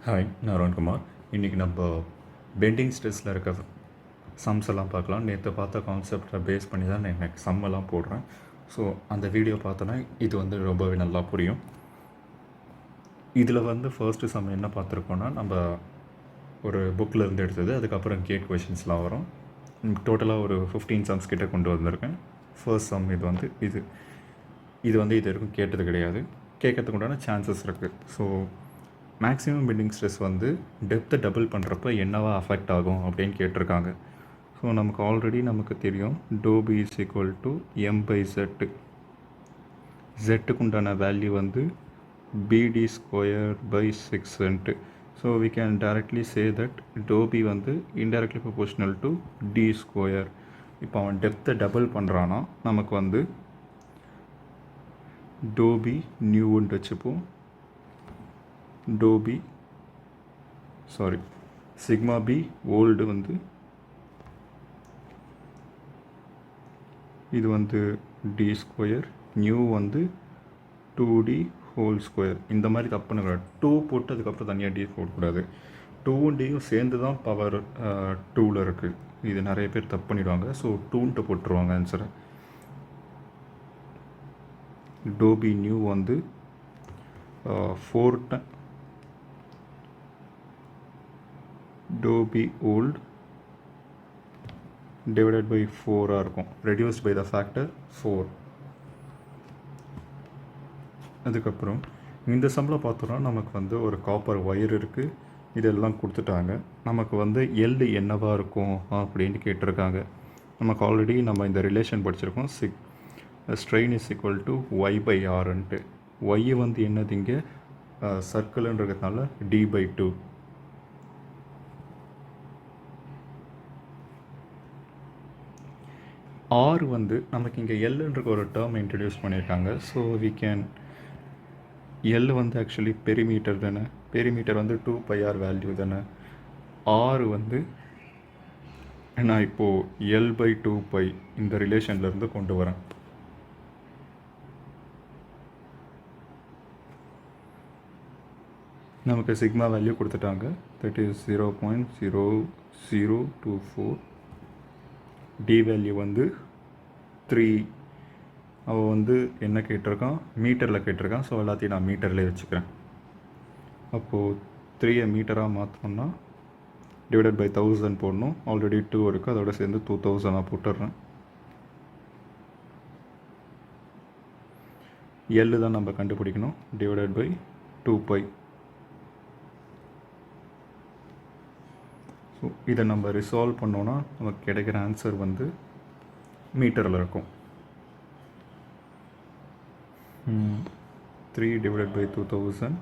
Hi, நான் அருண்குமார். இன்றைக்கி நம்ம பெண்டிங் ஸ்ட்ரெஸ்ஸில் இருக்க சம்ஸ் எல்லாம் பார்க்கலாம். நேற்று பார்த்த கான்செப்டை பேஸ் பண்ணி தான் நான் எனக்கு சம் எல்லாம் போடுறேன். ஸோ அந்த வீடியோ பார்த்தோன்னா இது ரொம்பவே நல்லா புரியும். இதில் ஃபர்ஸ்ட்டு சம் என்ன பார்த்துருக்கோன்னா, நம்ம ஒரு புக்கில் இருந்து எடுத்தது. அதுக்கப்புறம் கேட் கொஷின்ஸ்லாம் வரும். டோட்டலாக ஒரு 15 சம்ஸ் கிட்டே கொண்டு வந்திருக்கேன். ஃபர்ஸ்ட் சம் இது இது வரைக்கும் கேட்டது கிடையாது. கேட்கறதுக்கு உண்டான சான்சஸ் இருக்குது. ஸோ மேக்ஸிமம் பெண்டிங் ஸ்ட்ரெஸ் டெப்த்தை டபுள் பண்ணுறப்ப என்னவா அஃபெக்ட் ஆகும் அப்படின்னு கேட்டிருக்காங்க. ஸோ நமக்கு ஆல்ரெடி தெரியும் tau b is equal to m/z. ஜெட்டுக்கு உண்டான value BD square by 6. So we can directly say that tau b inversely proportional to D square. இப்போ அவன் டெப்த்தை டபுள் பண்ணுறான்னா நமக்கு டோபி நியூன்னு வச்சுப்போம். டோபி சிக்மா பி ஓல்டு இது d square, new 2D whole square. இந்த மாதிரி தப்பு பண்ணக்கூடாது. 2 போட்டு அதுக்கப்புறம் தனியாக டி போடக்கூடாது. 2வும் டியும் சேர்ந்து தான் பவர் 2ல் இருக்குது. இது நிறைய பேர் தப்பு பண்ணிடுவாங்க. ஸோ 2ன்ட்டு போட்டுருவாங்க ஆன்சரை. Tau b new 4 tau b old divided by 4 இருக்கும். reduced by the factor 4. அதுக்கப்புறம் இந்த சம்மில் பார்த்தோன்னா நமக்கு ஒரு காப்பர் ஒயர் இருக்குது. இதெல்லாம் கொடுத்துட்டாங்க. நமக்கு எல் என்னவாக இருக்கும் அப்படின்னு கேட்டிருக்காங்க. நமக்கு ஆல்ரெடி நம்ம இந்த ரிலேஷன் படிச்சிருக்கோம். Strain is equal to y/r. Y என்னது இங்கே சர்க்கிள்ன்றதுனால d/2. ஆர் நமக்கு இங்கே எல்லுன்ற ஒரு டேர்ம் இன்ட்ரடியூஸ் பண்ணியிருக்காங்க. So we can l actually perimeter தானே. பெரிமீட்டர் 2πr வேல்யூ தானே. ஆர் நான் இப்போது L/2π இந்த ரிலேஷன்லேருந்து கொண்டு வரேன். நமக்கு சிக்மா வேல்யூ கொடுத்துட்டாங்க. That is 0.0024. D value 3. அவன் என்ன கேட்டிருக்கான், மீட்டரில் கேட்டிருக்கான். ஸோ எல்லாத்தையும் நான் மீட்டர்லேயே வச்சுக்கிறேன். அப்போது 3 மீட்டராக மாற்றோம்னா டிவைடட் பை 1000 போடணும். ஆல்ரெடி 2 இருக்குது, அதோட சேர்ந்து 2000 போட்டுடுறேன். எல் தான் நம்ம கண்டுபிடிக்கணும். Divided by 2π. ஸோ இதை நம்ம ரிசால்வ் பண்ணோன்னா நமக்கு கிடைக்கிற ஆன்சர் மீட்டரில் இருக்கும். 3 divided by 2000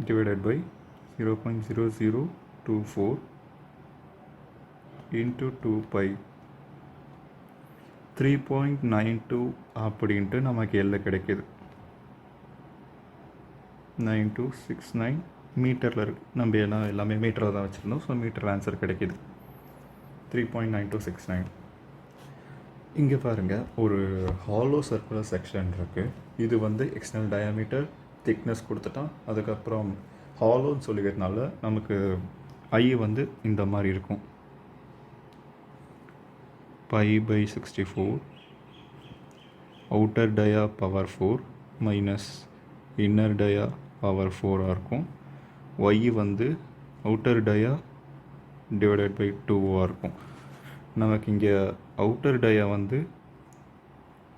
divided by 0.0024 into 2π 3.92 அப்படின்ட்டு நமக்கு எல்ல கிடைக்கிது. 9269 மீட்டரில் இருக்குது. நம்ம எல்லாமே மீட்டரில் தான் வச்சுருந்தோம். ஸோ மீட்டர் ஆன்சர் கிடைக்கிது 3.9269. இங்கே பாருங்கள், ஒரு ஹாலோ சர்க்குலர் செக்ஷன் இருக்குது. இது எக்ஸ்டர்னல் டயாமீட்டர் திக்னஸ் கொடுத்துட்டான். அதுக்கப்புறம் ஹாலோன்னு சொல்லிக்கிறதுனால நமக்கு ஐ இந்த மாதிரி இருக்கும். π/64 outer dia power 4 minus inner dia power 4 இருக்கும். Y outer dia divided by 2 இருக்கும். நமக்கு இங்கே அவுட்டர் டயா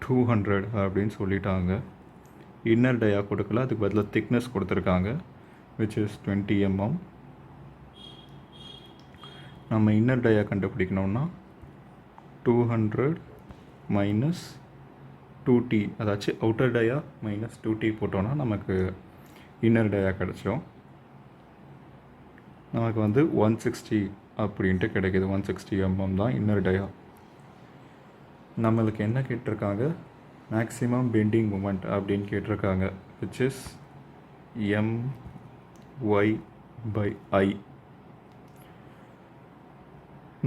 200 அப்படின்னு சொல்லிட்டாங்க. இன்னர் டயா கொடுக்கல, அதுக்கு பதிலாக திக்னஸ் கொடுத்துருக்காங்க, விச் இஸ் 20 mm. நம்ம இன்னர் டயா கண்டுபிடிக்கணும்னா 200 மைனஸ் 2t, அதாச்சும் அவுட்டர் டயா மைனஸ் 2t போட்டோன்னா நமக்கு இன்னர் டயா கிடச்சிடும். நமக்கு 160 அப்படின்ட்டு கிடைக்கிது. 160 mm தான் இன்னர் டயா. நம்மளுக்கு என்ன கேட்டிருக்காங்க, மேக்ஸிமம் பெண்டிங் மூமெண்ட் அப்படின்னு கேட்டிருக்காங்க, விச் இஸ் my/I.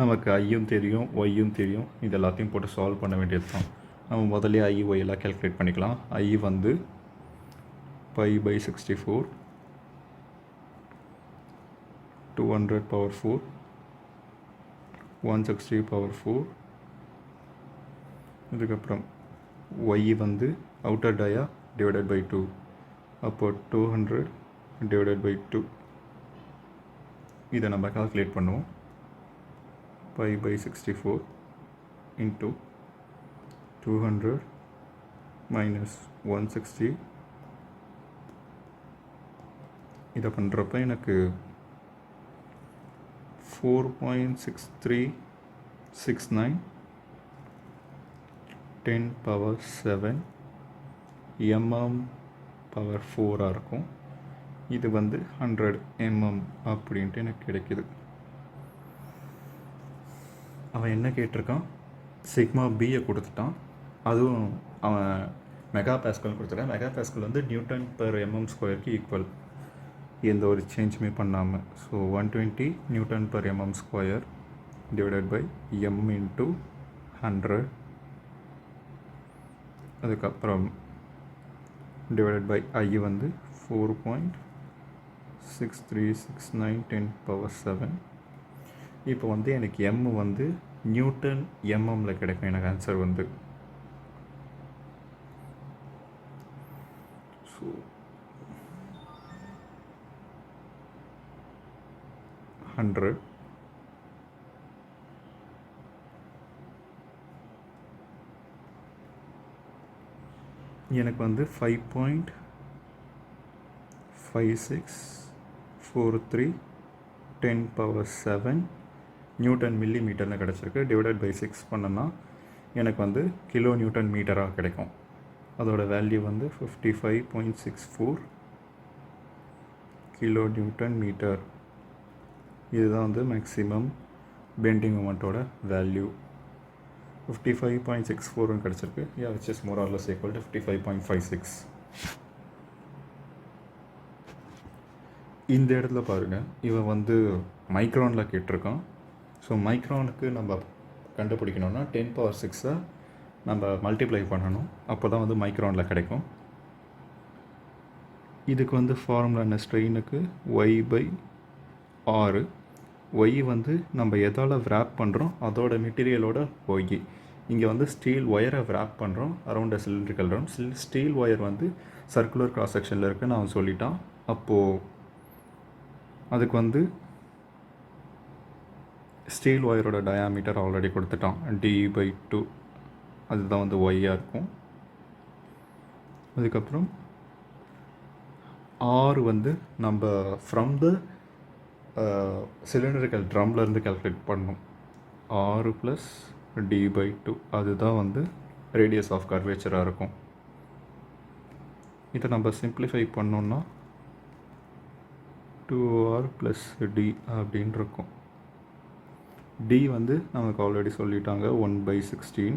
நமக்கு ஐயும் தெரியும், ஒய்யும் தெரியும். இது எல்லாத்தையும் போட்டு சால்வ் பண்ண வேண்டியது தான். நம்ம முதல்ல ஐ ஒய் எல்லாம் கேல்குலேட் பண்ணிக்கலாம். ஐ π/64 200 power 4, 160 power 4. இதுக்கப்புறம் y வந்து அவுட்டர் டயா டிவைடட் பை 2, அப்போ 200 டிவைடட் பை 2. இதை நம்ம கால்குலேட் பண்ணுவோம். pi by 64 into 200 minus 160. இதை பண்ணுறப்ப எனக்கு 4.6369 10 power 7 mm power 4 இருக்கும். இது வந்து 100 mm அப்படின்ட்டு எனக்கு கிடைக்குது. அவன் என்ன கேட்டிருக்கான், சிக்மா பியை கொடுத்துட்டான், அதுவும் அவன் மெகா பாஸ்கல் கொடுத்துருக்கான். மெகா பாஸ்கல் வந்து நியூட்டன் பெர் எம்எம் ஸ்கொயருக்கு ஈக்குவல், எந்த ஒரு சேஞ்சுமே பண்ணாமல். So 120 newton per mm square divided by m into 100. அதுக்கப்புறம் டிவைடட் பை ஐ வந்து 4.6369 10 பவர் 7. இப்போ வந்து எனக்கு எம் வந்து நியூட்டன் எம்எம்மில் கிடைக்கும். எனக்கு ஆன்சர் வந்து ஸோ 100 எனக்கு வந்து 5.5643 10 பவர் 7 நியூட்டன் மில்லி மீட்டர்னு கிடச்சிருக்கு. டிவைடட் பை 6 பண்ணோன்னா எனக்கு வந்து கிலோ நியூட்டன் மீட்டராக கிடைக்கும். அதோட வேல்யூ வந்து 55.64 கிலோ நியூட்டன் மீட்டர். இதுதான் வந்து மேக்ஸிமம் பெண்டிங் மொமெண்ட்டோட வேல்யூ. 55.64 கிடச்சிருக்கு. which is more or less equal to 55.56. இந்த இடத்துல பாருங்கள், இவன் வந்து மைக்ரானில் கேட்டிருக்கான். ஸோ மைக்ரானுக்கு நம்ம கண்டுபிடிக்கணும்னா 10 பவர் 6 நம்ம மல்டிப்ளை பண்ணணும், அப்போ தான் வந்து மைக்ரானில் கிடைக்கும். இதுக்கு வந்து ஃபார்முலா என்ன, ஸ்ட்ரெயினுக்கு y/r. ஒய் வந்து நம்ம எதால் விராப் பண்ணுறோம் அதோட மெட்டீரியலோட ஒய். இங்கே வந்து ஸ்டீல் ஒயரை விராப் பண்ணுறோம் அரௌண்ட் அ சிலிண்ட்ரிக்கல் ரவுண்ட். ஸ்டீல் ஒயர் வந்து சர்க்குலர் கிராஸ் செக்ஷனில் இருக்குன்னு அவன் சொல்லிட்டான். அப்போது அதுக்கு வந்து ஸ்டீல் ஒயரோட டயாமீட்டர் ஆல்ரெடி கொடுத்துட்டான், d/2. அதுதான் வந்து ஒய்யாக இருக்கும். அதுக்கப்புறம் ஆர் வந்து நம்ம ஃப்ரம் த சிலிண்டரிக்கல் ட்ரம்லேருந்து கேல்குலேட் பண்ணணும். 6 + d/2 அதுதான் வந்து ரேடியஸ் ஆஃப் கர்வேச்சராக இருக்கும். இதை நம்ம சிம்பிளிஃபை பண்ணோன்னா 2r + d அப்படின்னு இருக்கும். d வந்து நமக்கு ஆல்ரெடி சொல்லிட்டாங்க 1/16.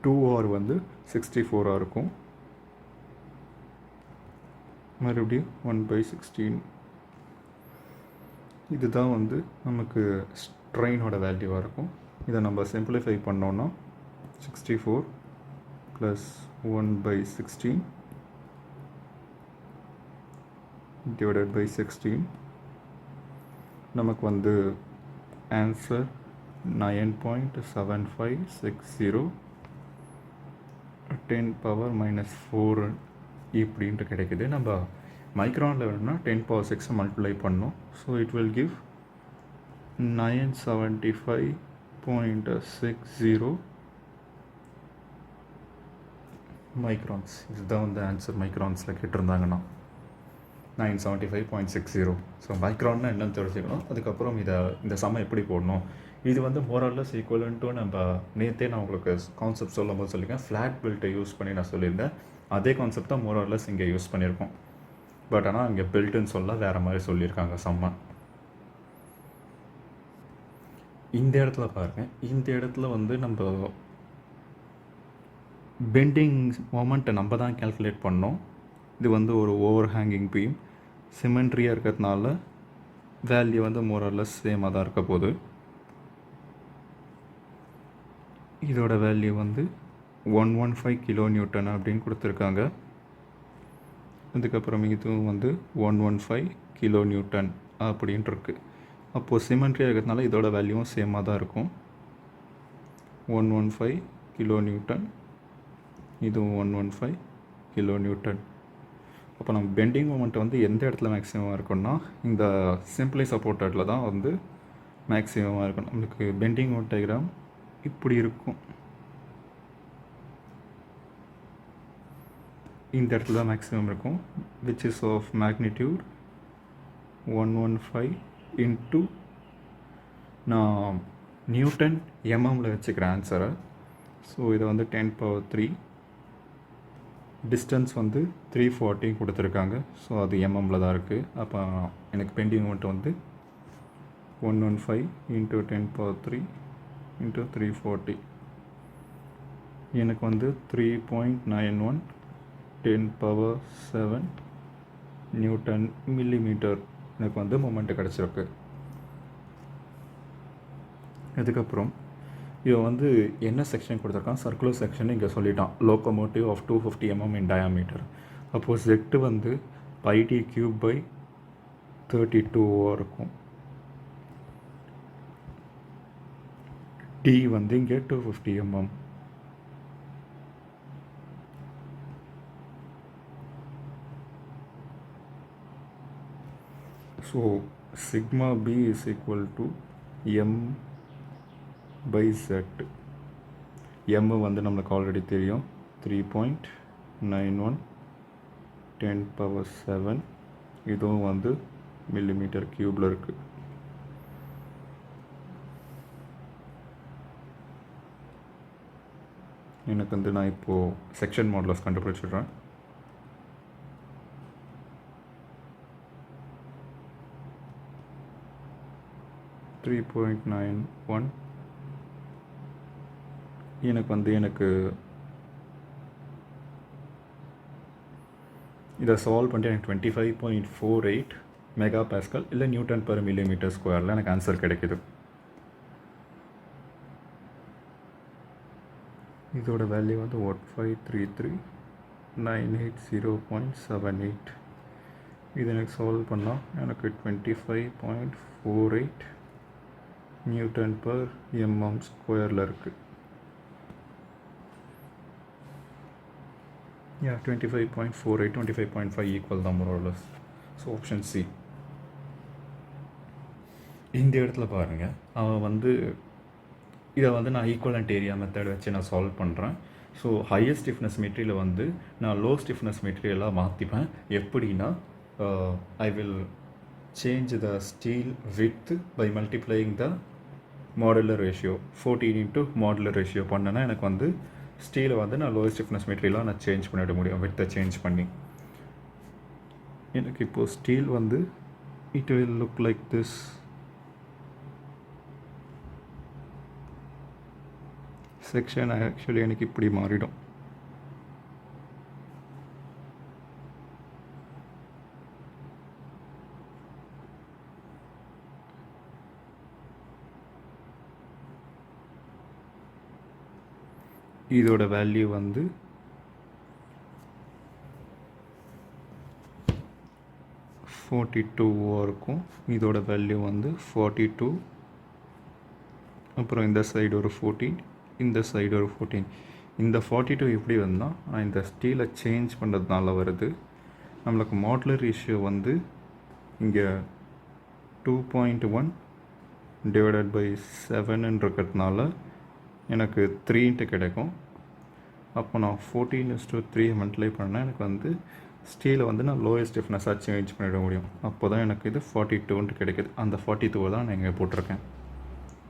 2r வந்து 64 இருக்கும். மறுபடியும் 1/16. இதுதான் வந்து நமக்கு ஸ்ட்ரெயினோட வேல்யூவாக இருக்கும். இதை நம்ம சிம்பிளிஃபை பண்ணோன்னா 64 + 1/16 டிவைடட் பை 16. நமக்கு வந்து ஆன்சர் 9.7560 10 பவர் -4 இப்படின்ட்டு கிடைக்குது. நம்ம மைக்ரானில் வேணும்னா 10 பவர் 6 மல்டிப்ளை பண்ணோம். So it will give 975.60 microns. இதுதான் வந்து ஆன்சர் மைக்ரான்ஸில் கேட்டிருந்தாங்கன்னா 975.60. ஸோ மைக்ரான்னா என்னன்னு தெரிஞ்சுக்கணும். அதுக்கப்புறம் இந்த சம்மை எப்படி போடணும், இது வந்து மோரல்லஸ் ஈக்குவலன்ட்டு நம்ம நேற்றே நான் உங்களுக்கு கான்செப்ட் சொல்லும் போது சொல்லியிருக்கேன். ஃப்ளாட் பெல்ட்டை யூஸ் பண்ணி நான் சொல்லியிருந்தேன். அதே கான்செப்ட் தான் மோரல்லஸ் இங்கே யூஸ் பண்ணியிருக்கோம். பட் ஆனால் இங்கே பெல்ட்டுன்னு சொல்ல வேறு மாதிரி சொல்லியிருக்காங்க சம்மை. இந்த இடத்துல பாருங்கள், இந்த இடத்துல வந்து நம்ம பெண்டிங் மொமெண்ட்டை நம்ம தான் கேல்குலேட் பண்ணோம். இது வந்து ஒரு ஓவர் ஹேங்கிங் பீம், சிமெண்ட்ரியாக இருக்கிறதுனால வேல்யூ வந்து மோரல்லஸ் சேமாக தான் இருக்க போகுது. இதோட வேல்யூ வந்து 115 கிலோ நியூட்டன் அப்படின்னு கொடுத்துருக்காங்க. அதுக்கப்புறம் இதுவும் வந்து 115 கிலோ நியூட்டன் அப்படின்ட்டு இருக்குது. அப்போது சிமெண்ட்ரியாக இருக்கிறதுனால இதோட வேல்யூவும் சேமாக தான் இருக்கும். 115 கிலோ நியூட்டன், இதுவும் 115 கிலோ நியூட்டன். அப்போ நம்ம பெண்டிங் மூமெண்ட் வந்து எந்த இடத்துல மேக்ஸிமமாக இருக்குன்னா இந்த சிம்பிளி சப்போர்ட்டடில் தான் வந்து மேக்ஸிமமாக இருக்கும். நம்மளுக்கு பெண்டிங் மூமெண்ட் டயக்ராம் இப்படி இருக்கும். இந்த இடத்துல தான் மேக்ஸிமம் இருக்கும், which is of magnitude 115 into நான் நியூட்டன் எம்எம்மில் வச்சுக்கிறேன் ஆன்சரை. ஸோ இதை வந்து 10⁻³ டிஸ்டன்ஸ் வந்து 340 கொடுத்துருக்காங்க. ஸோ அது எம்எம்மில் தான் இருக்குது. அப்போ எனக்கு பெண்டிங் மூமெண்ட் வந்து 115 இன்ட்டு 10⁻³ இன்ட்டு 340 எனக்கு வந்து 3.91 10⁻7 நியூட்டன் மில்லிமீட்டர் எனக்கு வந்து மொமெண்ட்டு கிடச்சிருக்கு. அதுக்கப்புறம் இவன் வந்து என்ன செக்ஷன் கொடுத்துருக்கான், சர்க்குலர் செக்ஷன் இங்கே சொல்லிட்டான், locomotive of 250 mm in diameter. அப்போது Z வந்து πd³/32 இருக்கும். D வந்து இங்கே 250 mm. So sigma B is equal to m/z. m வந்து நம்மளுக்கு ஆல்ரெடி தெரியும், 3.91 10⁻7. இதுவும் வந்து மில்லிமீட்டர் க்யூபில் இருக்குது. எனக்கு வந்து நான் இப்போது செக்ஷன் மாடுலஸ் கண்டுபிடிச்சிடுறேன். .91 எனக்கு இதை சால்வ் பண்ணிட்டு எனக்கு 25.48 மெகா பாஸ்கல் இல்லை நியூட்டன் பெர் மில்லிமீட்டர் ஸ்கொயரில் எனக்கு ஆன்சர் கிடைக்குது. இதோட வேல்யூ வந்து 1533,980.78. இது எனக்கு சால்வ் பண்ணால் எனக்கு 25.48 நியூட்டன் பெர் எம்எம் ஸ்கொயரில் இருக்குது. 25.48 25.5 ஈக்குவல் தான் மோரலஸ். So option C. இந்த இடத்துல பாருங்கள், அவன் வந்து இதை வந்து நான் ஈக்குவலண்ட் ஏரியா மெத்தட் வச்சு நான் சால்வ் பண்ணுறேன். ஸோ ஹையர் ஸ்டிஃப்னஸ் மெட்டீரியலை வந்து நான் லோ ஸ்டிஃப்னஸ் மெட்டீரியலாக மாற்றிப்பேன். எப்படின்னா I will change the steel with by multiplying the modular ratio. 14 into modular ratio பண்ணேன்னா எனக்கு வந்து ஸ்டீலை வந்து நான் லோயர் ஸ்டிஃப்னஸ் மெட்டீரியலாக நான் சேஞ்ச் பண்ணிட முடியும், வித்தை சேஞ்ச் பண்ணி. எனக்கு இப்போது ஸ்டீல் வந்து it will look like this. Section actually எனக்கு இப்படி மாறிடும். இதோட வேல்யூ வந்து 42 இருக்கும். இதோட வேல்யூ வந்து 42. அப்புறம் இந்த சைடு ஒரு 14, இந்த சைடு ஒரு 14. இந்த 42 எப்படி வந்தால் நான் இந்த ஸ்டீலை சேஞ்ச் பண்ணுறதுனால வருது. நம்மளுக்கு மாடுலர் ரேஷியோ வந்து இங்கே 2.1 டிவைடட் பை 7 இருக்கிறதுனால எனக்கு 3 கிடைக்கும். அப்போ நான் 14:3 மல்டிப்ளை பண்ணால் எனக்கு வந்து ஸ்டீலை வந்து நான் லோயஸ்ட் ஸ்டிஃப்னஸாக சேஞ்ச் பண்ணிட முடியும். அப்போ தான் எனக்கு இது 42 கிடைக்குது. அந்த 42 தான் நான் இங்கே போட்டிருக்கேன்.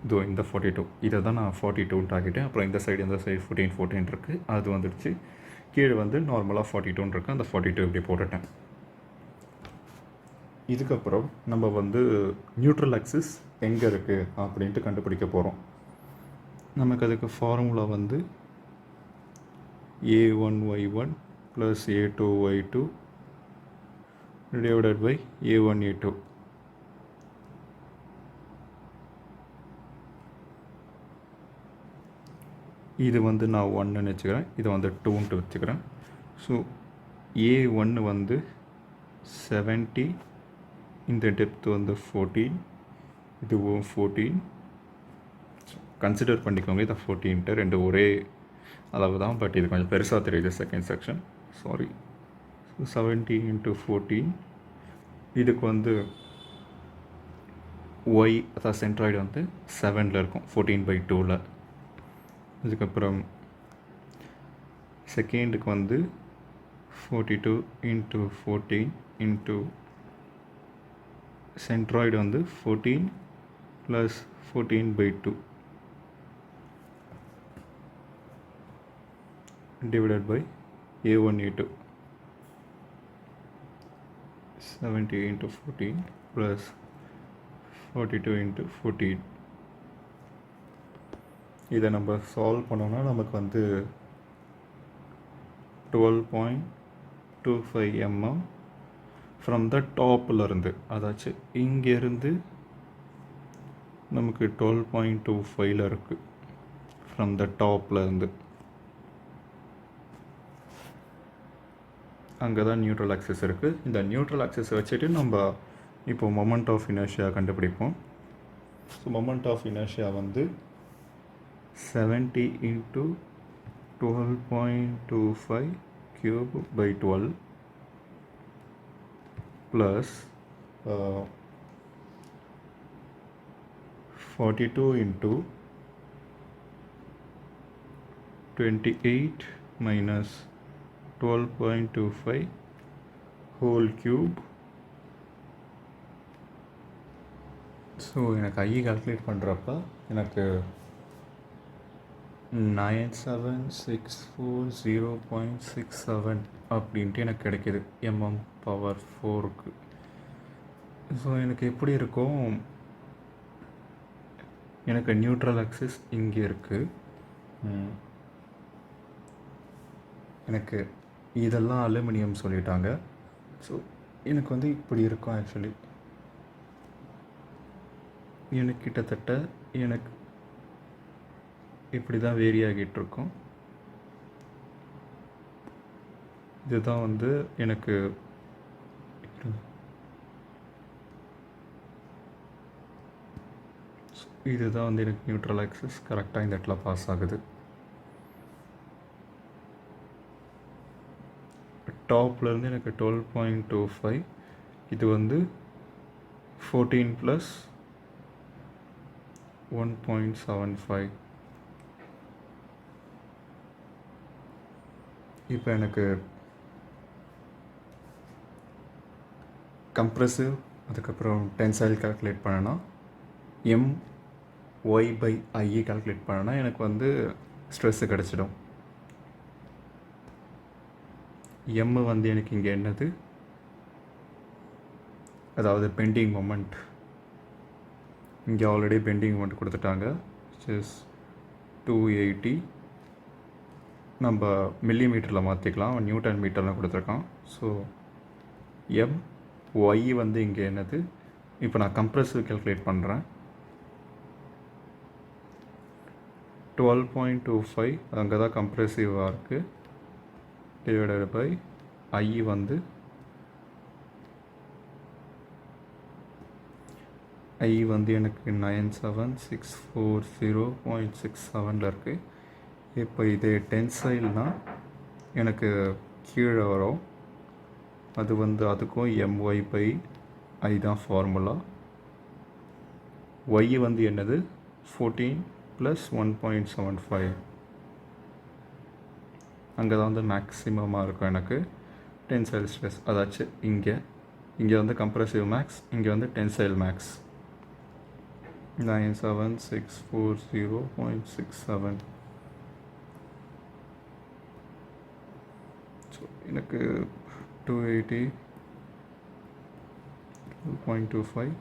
இதோ இந்த 42, இதை தான் நான் 42 ஆக்கிட்டேன். அப்புறம் இந்த சைடு 14 இருக்குது, அது வந்துடுச்சு. கீழே வந்து நார்மலாக 42 இருக்குது, அந்த 42 இப்படி போட்டுட்டேன். இதுக்கப்புறம் நம்ம வந்து நியூட்ரல் ஆக்சிஸ் எங்கே இருக்குது அப்படின்ட்டு கண்டுபிடிக்க போகிறோம். நமக்கு அதுக்கு ஃபார்முலா வந்து A1Y1 + A2Y2 divided by A1A2. இது வந்து நான் 1ன்னு வச்சுக்கிறேன், இதை வந்து 2ன்ட்டு வச்சுக்கிறேன். ஸோ A1 வந்து 70, இந்த டெப்த் வந்து 14, இதுவும் 14. கன்சிடர் பண்ணிக்கோங்க இதை 14 ரெண்டு ஒரே அளவு தான், பட் இது கொஞ்சம் பெருசாக தெரியுது செகண்ட் செக்ஷன், சாரி. 70 × 14, இதுக்கு வந்து ஒய் அதாவது சென்ட்ராய்டு வந்து 7ல் இருக்கும், 14/2ல். அதுக்கப்புறம் செகண்டுக்கு வந்து 42 × 14 × சென்ட்ராய்டு வந்து 14 + 14/2 divided by A1 A2. 70 × 14 + 42 × 14. இதை நம்ம சால்வ் பண்ணோம்னா நமக்கு வந்து 12.25 mm ஃப்ரம் த டாப்பில் இருந்து, அதாச்சும் இங்கேருந்து நமக்கு 12.25 இருக்குது ஃப்ரம் த டாப்பில் இருந்து. அங்கே தான் நியூட்ரல் ஆக்சிஸ் இருக்குது. இந்த நியூட்ரல் ஆக்சிஸை வச்சுட்டு நம்ம இப்போ மொமெண்ட் ஆஃப் இனர்ஷியா கண்டுபிடிப்போம். ஸோ மொமெண்ட் ஆஃப் இனர்ஷியா வந்து 70 × 12.25 cube/ 12 plus 42 × 28 minus 12.25 whole cube. So எனக்கு ஐ கால்குலேட் பண்ணுறப்ப எனக்கு 9764.0.67 அப்படின்ட்டு எனக்கு கிடைக்கிது mm/4க்கு. ஸோ எனக்கு எப்படி இருக்கும், எனக்கு நியூட்ரல் ஆக்சிஸ் இங்கே இருக்குது, எனக்கு இதெல்லாம் அலுமினியம் சொல்லிட்டாங்க. ஸோ எனக்கு வந்து இப்படி இருக்கும். ஆக்சுவலி எனக்கு கிட்டத்தட்ட எனக்கு இப்படி தான் வேரி ஆகிட்டுருக்கும். இதுதான் வந்து எனக்கு இதுதான் வந்து எனக்கு நியூட்ரல் ஆக்சிஸ் கரெக்டாக இந்த இடத்துல பாஸ் ஆகுது. டாப்லேருந்து எனக்கு 12.25, இது வந்து 14 + 1.75. இப்போ எனக்கு கம்ப்ரெசிவ் அதுக்கப்புறம் டென்சைல் கால்குலேட் பண்ணனா MY/I கால்குலேட் பண்ணனா எனக்கு வந்து ஸ்ட்ரெஸ்ஸு கிடச்சிடும். M வந்து எனக்கு இங்கே என்னது, அதாவது பெண்டிங் மொமெண்ட். இங்கே ஆல்ரெடி பெண்டிங் மொமெண்ட் கொடுத்துட்டாங்க, which is 280. நம்ம மில்லிமீட்டரில் மாற்றிக்கலாம், நியூட்டன் மீட்டரில் கொடுத்துருக்கான். ஸோ MY வந்து இங்கே என்னது, இப்போ நான் கம்ப்ரெசிவ் கால்குலேட் பண்ணுறேன். 12.25 அங்கே தான் கம்ப்ரெசிவாக இருக்குது, டிவைடட் பை I வந்து எனக்கு 9764.0.67 இருக்குது. இப்போ இது டென்சைல்னால் எனக்கு கீழே வரும், அது வந்து அதுக்கும் MY/I தான் ஃபார்முலா. Y வந்து என்னது 14 + 1.75, அங்கே தான் வந்து மேக்ஸிமமாக இருக்கும் எனக்கு டென்சைல் ஸ்ட்ரெஸ். அதாச்சும் இங்கே வந்து கம்ப்ரெசிவ் மேக்ஸ், இங்கே வந்து டென்சைல் மேக்ஸ். 9764.0.67. ஸோ எனக்கு 280.25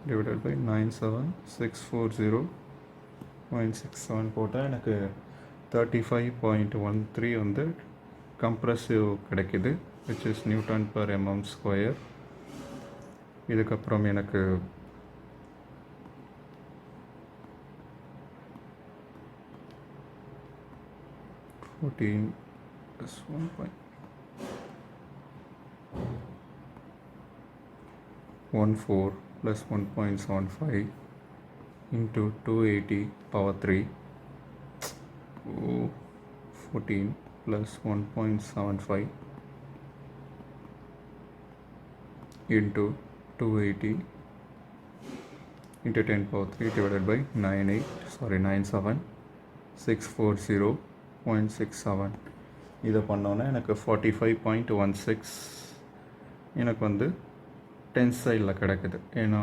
டிவைடட் பை 9764.0.67 போட்டால் எனக்கு 35.13 வந்து கம்ப்ரெசிவ் கிடைக்கிது, which is Newton/mm². இதுக்கப்புறம் எனக்கு 14 + 1. 14 plus 1.75 into 280 power 3 14 plus 1.75 into 280 into 10 power 3 divided by 97640.67 இதை பண்ணோன்னா எனக்கு 45.16 எனக்கு வந்து டென்சைலில் கிடைக்குது. ஏன்னா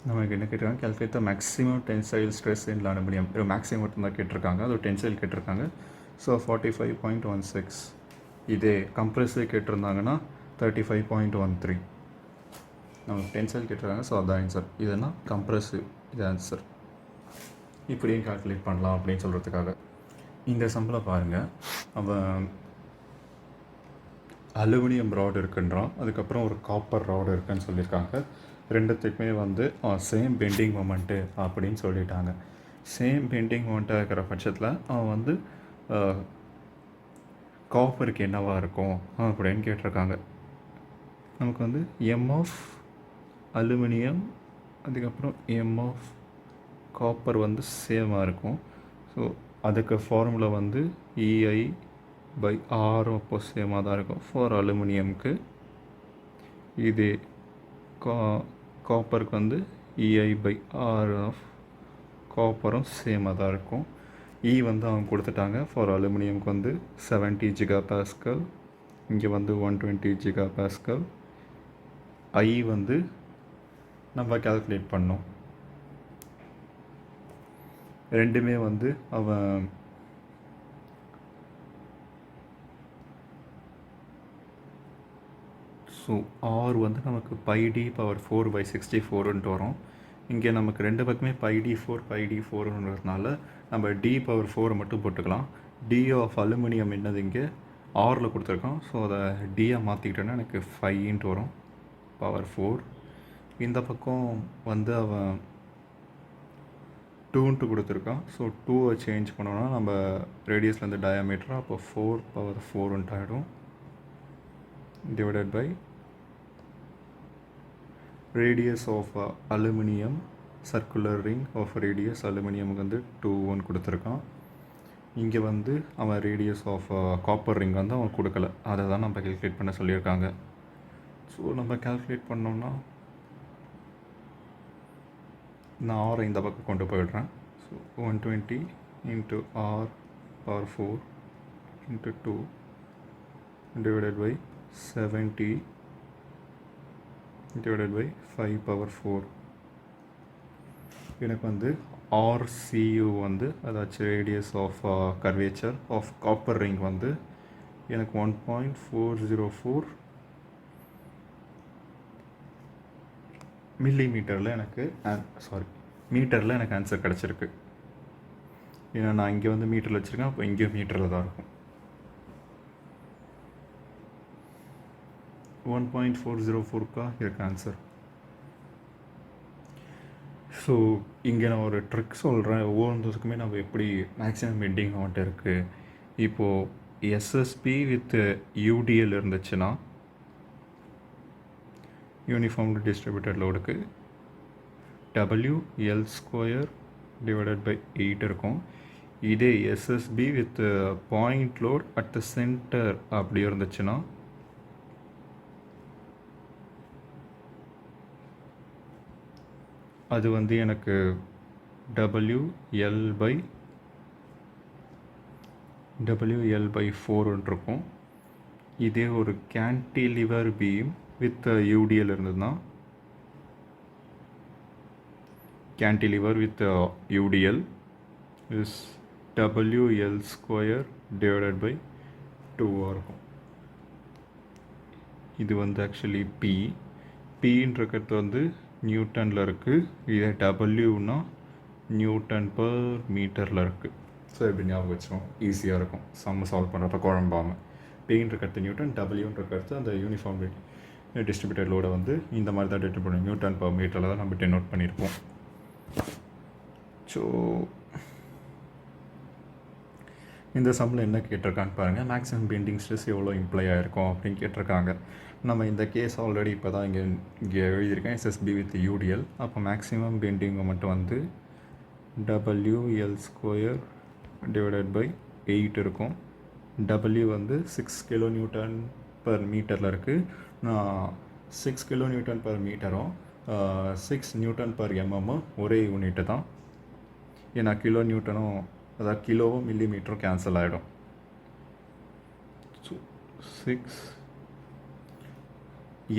நமக்கு என்ன கேட்டிருக்காங்க, calculate the maximum tensile stress in aluminum. இது மேக்ஸிமம் மட்டும்தான் கேட்டிருக்காங்க, அது டென்சைல் கேட்டிருக்காங்க. ஸோ 45.16. இதே கம்ப்ரெசிவ் கேட்டிருந்தாங்கன்னா 35.13. நமக்கு டென்சைல் கேட்டிருக்காங்க, ஸோ அதான் ஆன்சர். இதுனா கம்ப்ரெசிவ், இது ஆன்சர். இப்படியும் கால்குலேட் பண்ணலாம் அப்படின்னு சொல்கிறதுக்காக. இந்த சம்பளம் பாருங்கள், அவன் அலுமினியம் ராடு இருக்குன்றான், அதுக்கப்புறம் ஒரு காப்பர் ராடு இருக்குன்னு சொல்லியிருக்காங்க. ரெண்டுத்துக்குமே வந்து சேம் பெண்டிங் மொமெண்ட்டு அப்படின்னு சொல்லிட்டாங்க. சேம் பெண்டிங் மொமெண்ட்டாக இருக்கிற பட்சத்தில் அவன் வந்து காப்பருக்கு என்னவாக இருக்கும் அப்படின்னு கேட்டிருக்காங்க. நமக்கு வந்து எம் ஆஃப் அலுமினியம் அதுக்கப்புறம் எம் ஆஃப் காப்பர் வந்து சேமாக இருக்கும். ஸோ அதுக்கு ஃபார்முலா வந்து இஐ பை ஆர் அப்போ சேமாக தான் இருக்கும் ஃபார் அலுமினியம்க்கு. இது காப்பருக்கு வந்து இஐ பை ஆர் ஆஃப் காப்பரும் சேமாக தான் இருக்கும். இ வந்து அவங்க கொடுத்துட்டாங்க. ஃபார் அலுமினியம்க்கு வந்து 70 GPa, இங்கே வந்து 120 GPa. ஐ வந்து நம்ம கால்குலேட் பண்ணோம். ரெண்டுமே வந்து அவன் ஸோ ஆர் வந்து நமக்கு πd பவர் 4/64 வரும். இங்கே நமக்கு ரெண்டு பக்கமே πd4 நம்ம d பவர் 4 மட்டும் போட்டுக்கலாம். டி ஆஃப் அலுமினியம் என்னது இங்கே ஆரில் கொடுத்துருக்கோம். ஸோ அதை டியை மாற்றிக்கிட்டோன்னா எனக்கு 5 வரும் பவர் 4. இந்த பக்கம் வந்து அவன் 2 கொடுத்துருக்கான். ஸோ 2 சேஞ்ச் பண்ணோன்னா நம்ம ரேடியஸ்லேருந்து டயாமீட்டராக அப்போ 4 பவர் 4 ஆகிடும். Divided by radius of aluminum, circular ring of radius aluminum வந்து 2 கொடுத்துருக்கான். இங்கே வந்து அவன் radius of copper ring வந்து அவன் கொடுக்கல, அதை தான் நம்ம கால்குலேட் பண்ண சொல்லியிருக்காங்க. ஸோ நம்ம கால்குலேட் பண்ணோம்னா நான் ஆரை இந்த பக்கம் கொண்டு போயிடுறேன். So 120 into r power 4 into 2 divided by 70 divided by 5 power 4. எனக்கு வந்து RCU வந்து அதாச்சும் radius of curvature of copper ring வந்து எனக்கு 1.404 மில்லிமீட்டரில் எனக்கு மீட்டரில் எனக்கு ஆன்சர் கிடச்சிருக்கு. ஏன்னா நான் இங்கே வந்து மீட்டரில் வச்சுருக்கேன், அப்போ இங்கேயும் மீட்டரில் தான் இருக்கும். 1.404 இருக்கு ஆன்சர். ஸோ இங்கே நான் ஒரு ட்ரிக் சொல்கிறேன். ஒவ்வொருத்துக்குமே நம்ம எப்படி மேக்ஸிமம் பெண்டிங் அமௌண்ட் இருக்குது. இப்போது எஸ்எஸ்பி வித் யூடிஎல் இருந்துச்சுன்னா யூனிஃபார்ம்லி டிஸ்ட்ரிபியூட்டட் லோடுக்கு WL² டிவைடட் பை 8 இருக்கும். இதே SSB with point load at the centre அப்படி இருந்துச்சுன்னா அது வந்து எனக்கு WL/4 இருக்கும். இதே ஒரு கேன்டிலிவர் பீம் வித் யூடிஎல் இருந்ததுன்னா cantilever with UDL is WL² divided by 2 இருக்கும். இது வந்து ஆக்சுவலி பின்றது வந்து நியூட்டனில் இருக்குது. இதே டபிள்யூனா நியூட்டன் பர் மீட்டரில் இருக்குது. ஸோ எப்படி ஞாபகம் வச்சோம், ஈஸியாக இருக்கும் சம்ம சால்வ் பண்ணுறப்ப குழம்பாமல். பின்றது நியூட்டன், டபிள்யூன்றது அந்த யூனிஃபார்ம் டிஸ்ட்ரிபியூட்டட் லோடை வந்து இந்த மாதிரி தான் டிட்டர்மின் பண்ணுவோம். நியூட்டன் பர் மீட்டரில் தான் நம்ம டெனோட் பண்ணியிருப்போம். ஸோ இந்த சம்மில் என்ன கேட்டிருக்கான்னு பாருங்கள், மேக்ஸிமம் பெண்டிங் ஸ்ட்ரெஸ் எவ்வளோ இம்ப்ளை ஆகிருக்கும் அப்படின்னு கேட்டிருக்காங்க. நம்ம இந்த கேஸ் ஆல்ரெடி இப்போ தான் இங்கே எழுதியிருக்கேன், எஸ்எஸ்பி வித் யூடிஎல். அப்போ மேக்ஸிமம் பெண்டிங் மொமெண்ட் வந்து WL² டிவைடட் பை 8 இருக்கும். W வந்து 6 kN/m இருக்குது. நான் 6 kN/m 6 Nm ஒரே யூனிட்டு தான். ஏன்னா கிலோ நியூட்டனும் அதாவது கிலோவும் மில்லிமீட்டரும் கேன்சல் ஆகிடும். ஸோ 6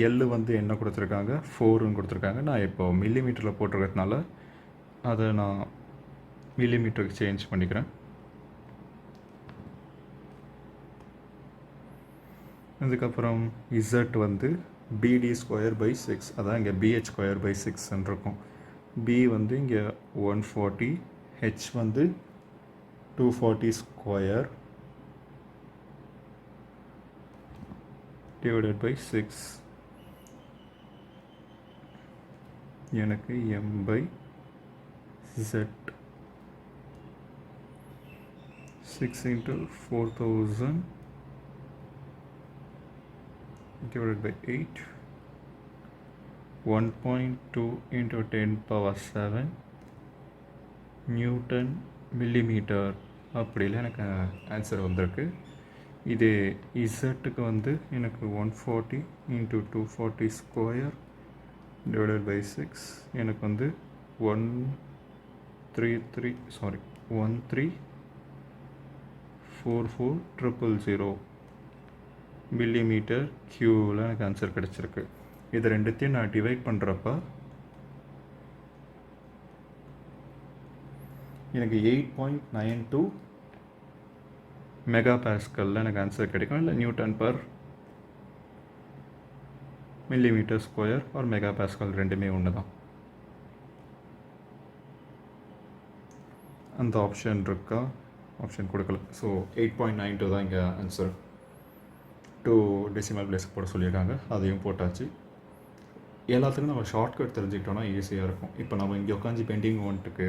எல் வந்து என்ன கொடுத்துருக்காங்க, 4ன்னு கொடுத்துருக்காங்க. நான் இப்போ மில்லிமீட்டரில் போட்டிருக்கிறதுனால அதை நான் மில்லிமீட்டருக்கு சேஞ்ச் பண்ணிக்கிறேன். அதுக்கப்புறம் இசட் வந்து BD²/6, அதான் இங்கே BH²/6 இருக்கும். B வந்து இங்கே 140, H வந்து 240² டிவைடட் பை 6. எனக்கு M/Z 6 × 4000 divided by 8, 1.2 × 10⁻7 Newton millimetre அப்படில எனக்கு ஆன்சர் வந்திருக்கு. இது இசட்டுக்கு வந்து எனக்கு 140 × 240² டிவைடட் பை 6 எனக்கு வந்து 1344000 மில்லிமீட்டர் கியூவில் எனக்கு ஆன்சர் கிடச்சிருக்கு. இது ரெண்டுத்தையும் நான் டிவைட் பண்ணுறப்ப எனக்கு 8.92 மெகாபாஸ்கலில் எனக்கு ஆன்சர் கிடைக்கும். இல்லை Nm/mm² ஆர் மெகாபாஸ்கல் ரெண்டுமே ஒன்று தான். அந்த ஆப்ஷன் இருக்கா? ஆப்ஷன் கொடுக்கல. ஸோ 8.92 தான் இங்கே ஆன்சர். 2 டெசிமல் பிளேஸ்க்கு போட சொல்லியிருக்காங்க, அதையும் போட்டாச்சு. எல்லாத்துக்கும் நம்ம ஷார்ட்கட் தெரிஞ்சுக்கிட்டோன்னா ஈஸியாக இருக்கும். இப்போ நம்ம இங்கே உட்காந்து பெண்டிங் மொமெண்ட்டுக்கு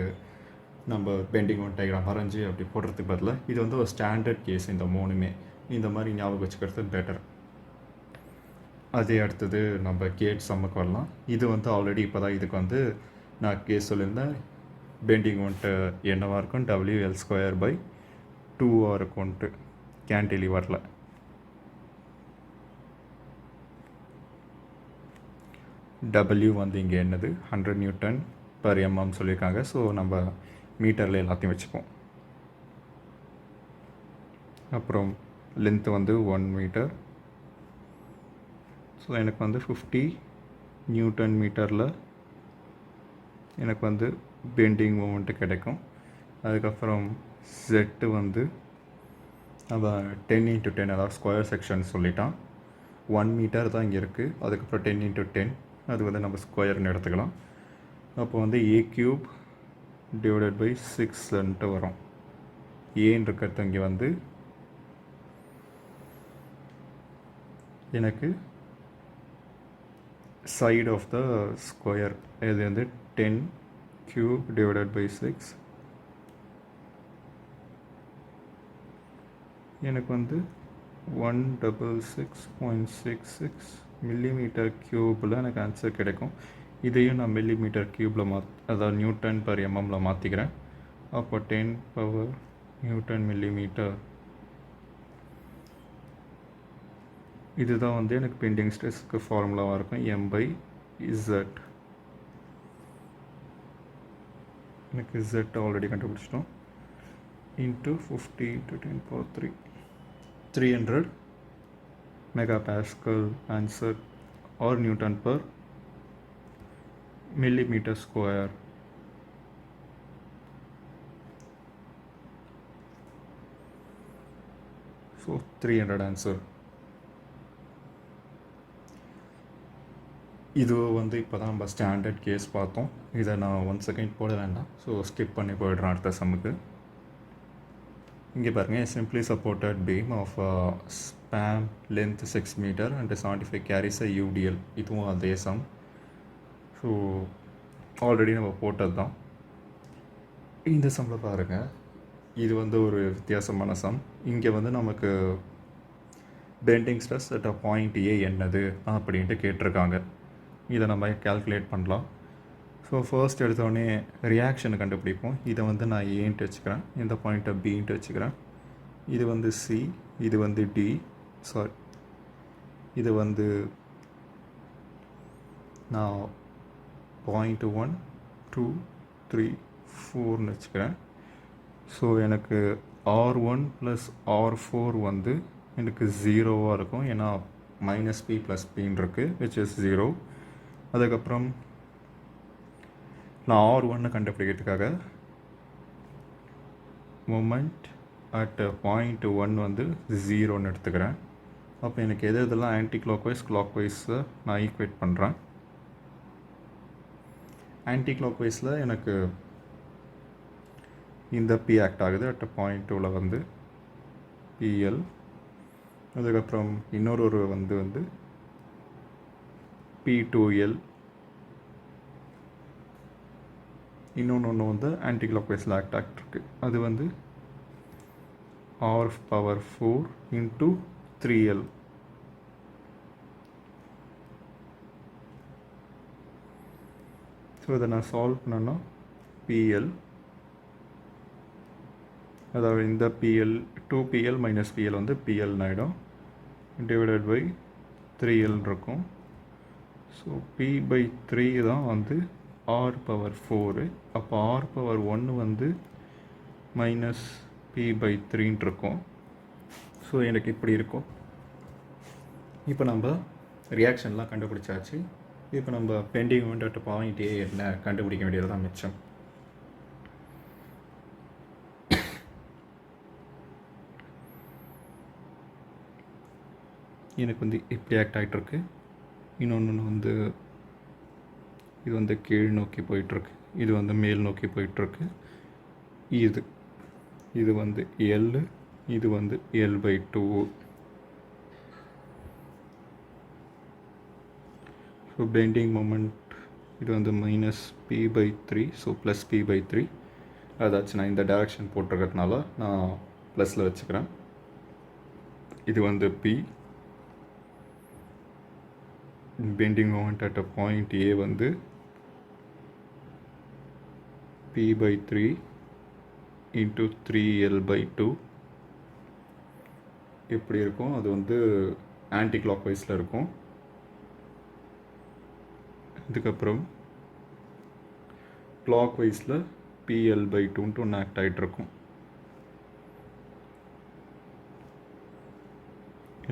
நம்ம பெண்டிங் மொமெண்ட் டயக்ராம் வரைஞ்சி அப்படி போடுறதுக்கு பதிலாக இது வந்து ஒரு ஸ்டாண்டர்ட் கேஸ். இந்த 3மே இந்த மாதிரி ஞாபகம் வச்சுக்கிறது பெட்டர். அதே அடுத்தது நம்ம கேட் சம்முக்கு வரலாம். இது வந்து ஆல்ரெடி இப்போ தான் இதுக்கு வந்து நான் கேஸ் சொல்லியிருந்தேன். பெண்டிங் மொமெண்ட்டு என்னவாக இருக்கும், WL²/2 இருக்கும்ன்ட்டு கேன்டிலிவரில். W வந்து இங்கே என்னது 100 Nm/mm சொல்லியிருக்காங்க. ஸோ நம்ம மீட்டரில் எல்லாத்தையும் வச்சுப்போம். அப்புறம் லென்த்து வந்து 1 மீட்டர். ஸோ எனக்கு வந்து 50 Nm எனக்கு வந்து பெண்டிங் மூமெண்ட்டு கிடைக்கும். அதுக்கப்புறம் Z வந்து நம்ம 10 × 10, அதாவது ஸ்கொயர் செக்ஷன் சொல்லிட்டான். 1 மீட்டர் தான் இங்கே இருக்குது. அதுக்கப்புறம் 10 × 10 அது வந்து நம்ம ஸ்கொயர்னு எடுத்துக்கலாம். அப்போ வந்து A³ டிவைடட் பை 6 வரும். ஏன்னு இருக்கிறது இங்கே வந்து எனக்கு சைடு ஆஃப் த ஸ்கொயர் இது வந்து 10³ டிவைடட் பை 6 எனக்கு வந்து 166.66 mm³ எனக்கு ஆன்சர் கிடைக்கும். இதையும் நான் mm³ அதாவது Nm/mm மாற்றிக்கிறேன். அப்போ 10 பவர் Nm. இதுதான் வந்து எனக்கு பெண்டிங் ஸ்ட்ரெஸ்க்கு ஃபார்முலாவாக இருக்கும். M/Z. எனக்கு Z ஆல்ரெடி கண்டுபிடிச்சிட்டோம். Into 50 × 10⁻3 300 megapascal answer or Nm/mm². So 300 answer. இது வந்து இப்போ தான் நம்ம ஸ்டாண்டர்ட் கேஸ் பார்த்தோம். இதை நான் 1 செகண்ட் போட வேண்டாம். ஸோ ஸ்கிப் பண்ணி போயிடுறேன் அடுத்த சம்முக்கு. இங்கே பாருங்கள், simply supported beam of span length 6 metre and 75 carries UDL. இதுவும் அதே சம். ஸோ ஆல்ரெடி நம்ம போட்டது தான். இந்த சம்மில் பாருங்கள், இது வந்து ஒரு வித்தியாசமான சம். இங்கே வந்து நமக்கு bending stress at a point A என்னது அப்படின்ட்டு கேட்டிருக்காங்க. இதை நம்ம கால்குலேட் பண்ணலாம். ஸோ ஃபர்ஸ்ட் எடுத்தோடனே ரியாக்ஷனை கண்டுபிடிப்போம். இதை வந்து நான் ஏன்ட்டு வச்சுக்கிறேன், இந்த பாயிண்ட்டை பின்ட்டு வச்சுக்கிறேன். இது வந்து சி, இது வந்து டி, சாரி இது வந்து நான் 0.1 2 3 4ன்னு வச்சுக்கிறேன். ஸோ எனக்கு R1 ப்ளஸ் R4 வந்து எனக்கு 0வாக இருக்கும், ஏன்னா மைனஸ் பி ப்ளஸ் பின்னு இருக்குது, விச் இஸ் 0. அதுக்கப்புறம் நான் R1 கண்டுபிடிக்கிறதுக்காக மொமெண்ட் அட் பாயிண்ட் 1 வந்து 0ன்னு எடுத்துக்கிறேன். அப்போ எனக்கு எது இதெல்லாம் ஆன்டி கிளாக்வைஸ் கிளாக்வைஸை நான் ஈக்குவேட் பண்ணுறேன். ஆன்டி கிளாக்வைஸில் எனக்கு இந்த பி ஆக்ட் ஆகுது அட் பாயிண்ட் 2ல் வந்து பிஎல். அதுக்கப்புறம் இன்னொரு வந்து P2L. இன்னொன்று வந்து ஆன்டி கிளாக்வைஸில் ஆக்ட் ஆகிட்டுருக்கு, அது வந்து R⁴ இன்ட்டு 3L. ஸோ இதை நான் சால்வ் பண்ணேன்னா PL, அதாவது இந்த PL 2PL மைனஸ் PL வந்து PL ஆகிடும், டிவைடட் பை 3L இருக்கும். ஸோ P/3 தான் வந்து R⁴. அப்போ R⁴ வந்து மைனஸ் P/3 இருக்கும். ஸோ எனக்கு இப்படி இருக்கும். இப்போ நம்ம ரியாக்ஷன்லாம் கண்டுபிடிச்சாச்சு. இப்போ நம்ம bending moment at point A என்ன கண்டுபிடிக்க வேண்டியது தான் மிச்சம். எனக்கு வந்து இப்படி ஆக்ட் ஆகிட்டுருக்கு. இன்னொன்று வந்து இது வந்து கீழ் நோக்கி போயிட்டுருக்கு, இது வந்து மேல் நோக்கி போயிட்டுருக்கு. இது வந்து எல், இது வந்து L/2. ஸோ பெண்டிங் மொமெண்ட் இது வந்து minus P/3, so plus P/3. அதாச்சும் நான் இந்த டைரக்ஷன் போட்டிருக்கிறதுனால நான் ப்ளஸில் வச்சுக்கிறேன். இது வந்து P. Bending moment at a point A வந்து P/3 இன்ட்டு 3L/2 எப்படி இருக்கும். அது வந்து ஆன்டி கிளாக்வைஸில் இருக்கும். இதுக்கப்புறம் கிளாக்வைஸில் PL/2ன்ட்டு ஒன்று ஆக்ட் ஆகிட்டுருக்கும்.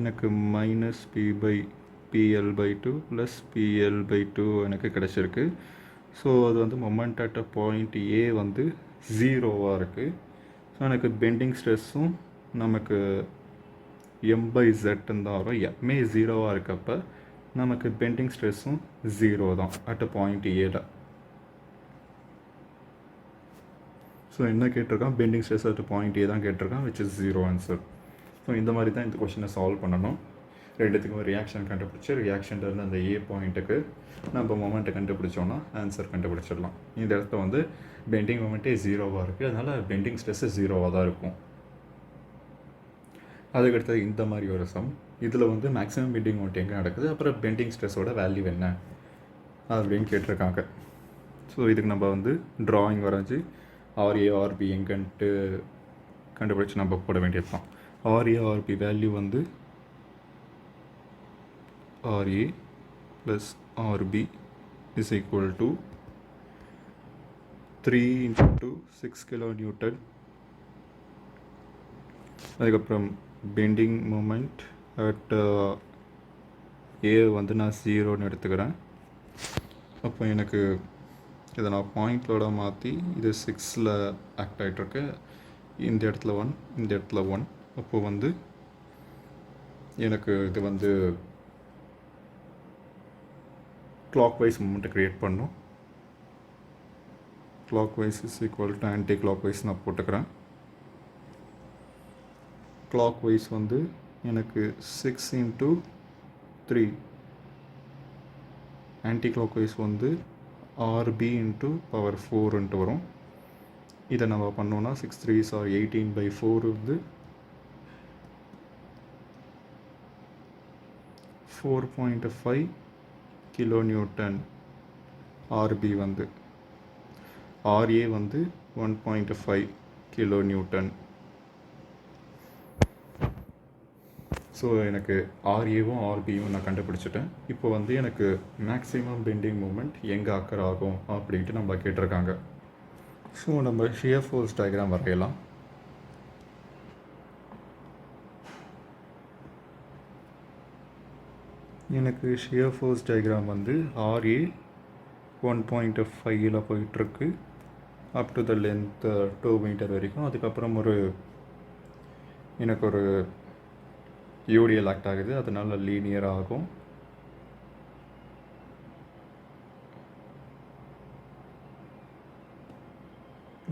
எனக்கு மைனஸ் PL/2 ப்ளஸ் PL/2 எனக்கு கிடச்சிருக்கு. ஸோ அது வந்து moment at a point A வந்து 0வாக இருக்குது. ஸோ எனக்கு பெண்டிங் ஸ்ட்ரெஸ்ஸும் நமக்கு M/Zன்னு தான் வரும். எம்ஏ 0வாக இருக்கப்போ நமக்கு பெண்டிங் ஸ்ட்ரெஸ்ஸும் 0 தான் அட் அ பாயிண்ட் ஏல. ஸோ என்ன கேட்டிருக்கான், bending stress at point A தான் கேட்டிருக்கான், விச் இஸ் 0 ஆன்சர். ஸோ இந்த மாதிரி தான் இந்த கொஷினை சால்வ் பண்ணணும். ரெண்டுத்துக்கும் ரியாக்ஷன் கண்டுபிடிச்சி ரியாக்ஷன்லேருந்து அந்த ஏ பாயிண்ட்டுக்கு நம்ம மொமெண்ட்டை கண்டுபிடிச்சோன்னா ஆன்சர் கண்டுபிடிச்சிடலாம். இந்த இடத்துல வந்து பெண்டிங் மொமெண்ட்டே 0வாக இருக்குது, அதனால் பெண்டிங் ஸ்ட்ரெஸ்ஸு 0வாக தான் இருக்கும். அதுக்கடுத்தது இந்த மாதிரி ஒரு சம். இதில் வந்து மேக்ஸிமம் பெண்டிங் மொமெண்ட் எங்கே நடக்குது, அப்புறம் பெண்டிங் ஸ்ட்ரெஸ்ஸோட வேல்யூ என்ன அப்படின்னு கேட்டிருக்காங்க. ஸோ இதுக்கு நம்ம வந்து ட்ராயிங் வரைஞ்சி RA RB எங்கன்ட்டு கண்டுபிடிச்சி நம்ம போட வேண்டியது தான். RA RB வேல்யூ வந்து RA plus RB is equal to 3 × 6 kN. அதுக்கப்புறம் பெண்டிங் மொமெண்ட் அட் ஏ வந்து நான் 0ன்னு எடுத்துக்கிறேன். அப்போ எனக்கு இதை நான் பாயிண்ட்லோட மாற்றி இது 6ல் ஆக்ட் ஆகிட்டுருக்கு. இந்த இடத்துல 1, இந்த இடத்துல 1. அப்போது வந்து எனக்கு இது வந்து clockwise மூமெண்ட்டை க்ரியேட் பண்ணும். clockwise is equal to anti clockwise நான் போட்டுக்கிறேன். clockwise வந்து எனக்கு 6 × 3. ஆன்டி clockwise வந்து RB × பவர் 4ன்ட்டு வரும். இதை நம்ம பண்ணோன்னா 6 3s are 18/4 வந்து 4.5 கிலோ நியூட்டன். ஆர்பி வந்து ஆர்ஏ வந்து 1.5 கிலோ நியூட்டன். ஸோ எனக்கு ஆர்ஏவும் ஆர்பியும் நான் கண்டுபிடிச்சிட்டேன். இப்போ வந்து எனக்கு மேக்ஸிமம் பெண்டிங் மூமெண்ட் எங்கே அக்கர் ஆகும் அப்படின்ட்டு நம்ம கேட்டிருக்காங்க. ஸோ நம்ம ஷியர் ஃபோர்ஸ் டயக்ராம் வரையலாம். எனக்கு ஷியர் ஃபோர்ஸ் டயக்ராம் வந்து ஆர்ஏ 1.5 போயிட்டுருக்கு up to the length 2 metre வரைக்கும். அதுக்கப்புறம் எனக்கு ஒரு யூடிஎல் ஆக்ட் ஆகுது, அதனால லீனியர் ஆகும்.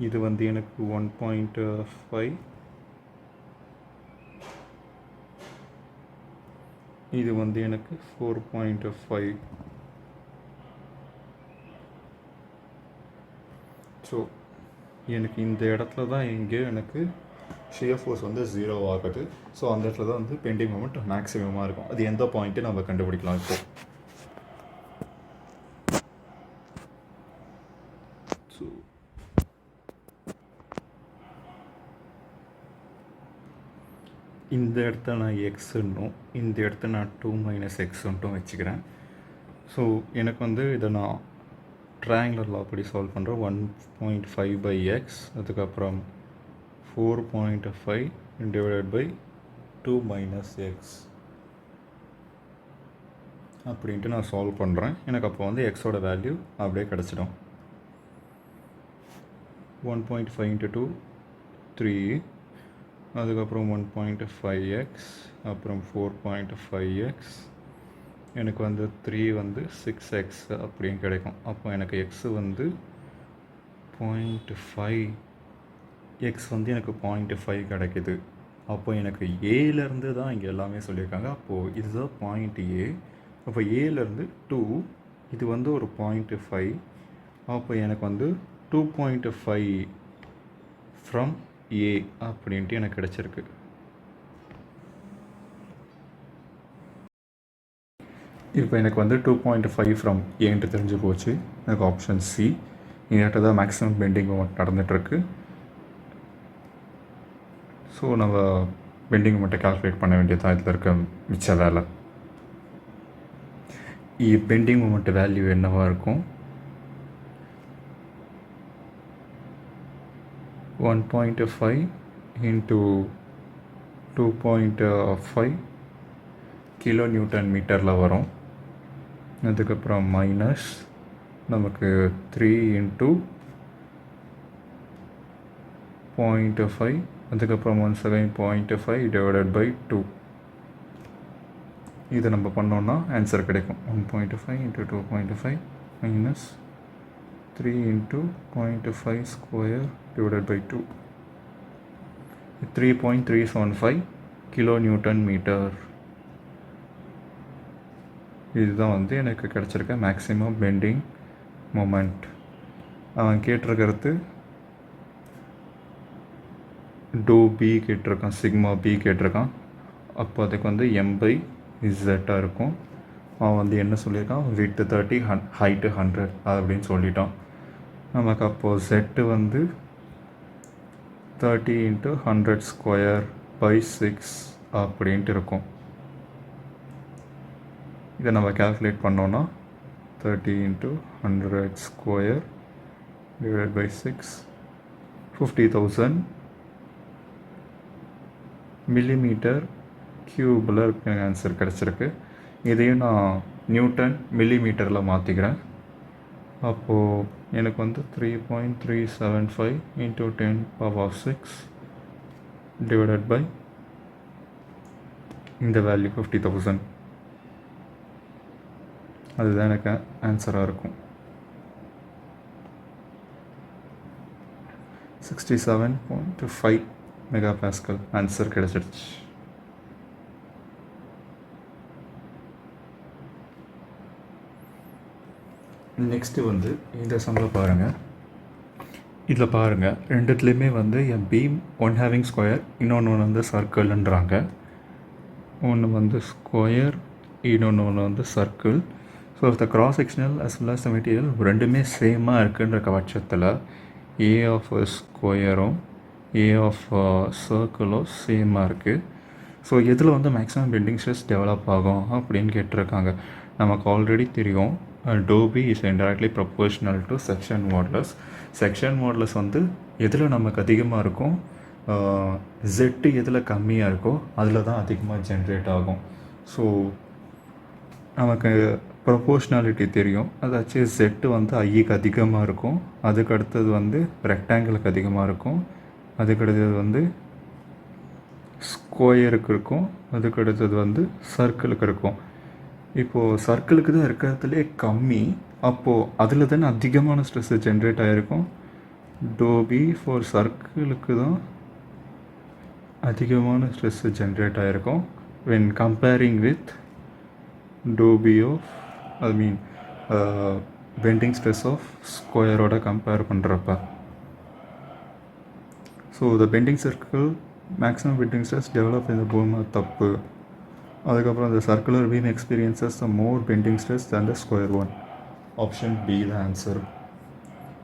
இது வந்து எனக்கு 1.5, இது வந்து எனக்கு 4.5. ஸோ எனக்கு இந்த இடத்துல தான் இங்கே எனக்கு ஷியர் ஃபோர்ஸ் வந்து 0 ஆகுது. ஸோ அந்த இடத்துல தான் வந்து பெண்டிங் மொமெண்ட் மேக்ஸிமமாக இருக்கும். அது எந்த பாயிண்ட்டு நம்ம கண்டுபிடிக்கலாம். இப்போது ஸோ இந்த இடத்த நான் எக்ஸுன்னும் இந்த இடத்த நான் 2 - எக்ஸுன்ட்டும் வச்சுக்கிறேன். ஸோ எனக்கு வந்து இதை நான் ட்ரையாங்குலர் லா படி சால்வ் பண்ணுறேன். 1.5/x, அதுக்கப்புறம் 4.5 டிவைடட் பை 2 - எக்ஸ் அப்படின்ட்டு நான் சால்வ் பண்ணுறேன். எனக்கு அப்போ வந்து எக்ஸோட வேல்யூ அப்படியே கிடச்சிடும். 1.5 × 2 3, அதுக்கப்புறம் 1.5x, அப்புறம் 4.5x, எனக்கு வந்து 3 வந்து 6x அப்படின்னு கிடைக்கும். அப்போ எனக்கு எக்ஸ் வந்து 0.5, எக்ஸ் வந்து எனக்கு 0.5 கிடைக்குது. அப்போ எனக்கு ஏலேருந்து தான் இங்கே எல்லாமே சொல்லியிருக்காங்க. அப்போது இதுதான் பாயிண்ட் ஏ. அப்போ ஏலேருந்து 2, இது வந்து ஒரு 0.5. அப்போ எனக்கு வந்து 2.5 ஃப்ரம் ஏ அப்படின்ட்டு எனக்கு கிடச்சிருக்கு. இப்போ எனக்கு வந்து 2.5 ஃப்ரம் ஏன்ட்டு தெரிஞ்சு போச்சு. எனக்கு ஆப்ஷன் சி. இங்கிட்ட தான் மேக்ஸிமம் பெண்டிங் மூமெண்ட் நடந்துகிட்ருக்கு. ஸோ நம்ம பெண்டிங் மூமெண்ட்டை கால்குலேட் பண்ண வேண்டியது தான் இதில் இருக்க மிச்ச வேலை. பெண்டிங் மூமெண்ட் வேல்யூ என்னவாக இருக்கும்? 1.5 into 2.5 கிலோ நியூட்டன் மீட்டரில் வரும். அதுக்கப்புறம் மைனஸ் நமக்கு 3 × 0.5, அதுக்கப்புறம் 17.5 டிவைடட் பை 2. இதை நம்ம பண்ணோன்னா ஆன்சர் கிடைக்கும். 1.5 × 2.5 minus 3 × 0.5 square divided by 2. 3.375 kilo newton metre. இதுதான் வந்து எனக்கு கிடச்சிருக்க மேக்ஸிமம் பெண்டிங் மொமெண்ட். அவன் கேட்டிருக்கிறது டோ பி கேட்டிருக்கான், சிக்மா பி கேட்டிருக்கான். அப்போ அதுக்கு வந்து M/Z இருக்கும். அவன் வந்து என்ன சொல்லியிருக்கான்? விட்த் 30, ஹைட்டு 100 அப்படின்னு சொல்லிட்டான். நமக்கு அப்போது Z வந்து 30 × 100 ஸ்கொயர் பை 6 அப்படின்ட்டு இருக்கும். இதை நம்ம கால்குலேட் பண்ணோன்னா 30 × 100 ஸ்கொயர் டிவைட் பை 6, 50,000 மில்லிமீட்டர் க்யூபில் இருக்க ஆன்சர் கிடச்சிருக்கு. இதையும் நான் நியூட்டன் மில்லிமீட்டரில் மாற்றிக்கிறேன். அப்போது எனக்கு வந்து 3.375 × 10⁶ டிவைடட் பை இந்த வேல்யூ 50,000. அதுதான் எனக்கு ஆன்சராக இருக்கும். 67.5 மெகாபாஸ்கல் ஆன்சர் கிடச்சிடுச்சு. நெக்ஸ்ட்டு வந்து இந்த சம்மில் பாருங்கள். இதில் பாருங்கள், ரெண்டுத்துலேயுமே வந்து a beam one having square, இன்னொன்று வந்து சர்க்கிள்ன்றாங்க. ஒன்று வந்து ஸ்கொயர், இன்னொன்று வந்து circle. So the cross sectional as well as the material ரெண்டுமே சேமாக இருக்குன்ற பட்சத்தில் ஏ ஆஃப் ஸ்கொயரும் ஏ ஆஃப் சர்க்கிளும் சேமாக இருக்குது. ஸோ எதில் வந்து மேக்ஸிமம் பெண்டிங் ஸ்ட்ரெஸ் டெவலப் ஆகும் அப்படின்னு கேட்டிருக்காங்க. நமக்கு ஆல்ரெடி தெரியும், tau b is inversely proportional to section modulus. Section modulus வந்து எதில் நமக்கு அதிகமாக இருக்கும், ஜெட்டு எதில் கம்மியாக இருக்கோ அதில் தான் அதிகமாக ஜென்ரேட் ஆகும். ஸோ நமக்கு ப்ரொபோர்ஷ்னாலிட்டி தெரியும், அதாச்சும் ஜெட்டு வந்து ஐக்கு அதிகமாக இருக்கும், அதுக்கு அடுத்தது வந்து ரெக்டாங்கிளுக்கு அதிகமாக இருக்கும், அதுக்கு அடுத்தது வந்து ஸ்கொயருக்கு இருக்கும், அதுக்கு அடுத்தது வந்து சர்க்கிளுக்கு இருக்கும். இப்போது சர்க்கிளுக்கு தான் இருக்கிறதுலே கம்மி, அப்போது அதில் தானே அதிகமான ஸ்ட்ரெஸ்ஸு ஜென்ரேட் ஆகிருக்கும். டோ பி ஃபார் சர்க்கிளுக்கு தான் அதிகமான ஸ்ட்ரெஸ்ஸு ஜென்ரேட் ஆகிருக்கும் வென் கம்பேரிங் வித் டோ பி ஆஃப் பெண்டிங் ஸ்ட்ரெஸ் ஆஃப் ஸ்கொயரோட கம்பேர் பண்ணுறப்ப. So the bending circle maximum bending stress develop இந்த போமா தப்பு. அதுக்கப்புறம் the circular beam experiences the more bending stress than the square one. Option b the answer.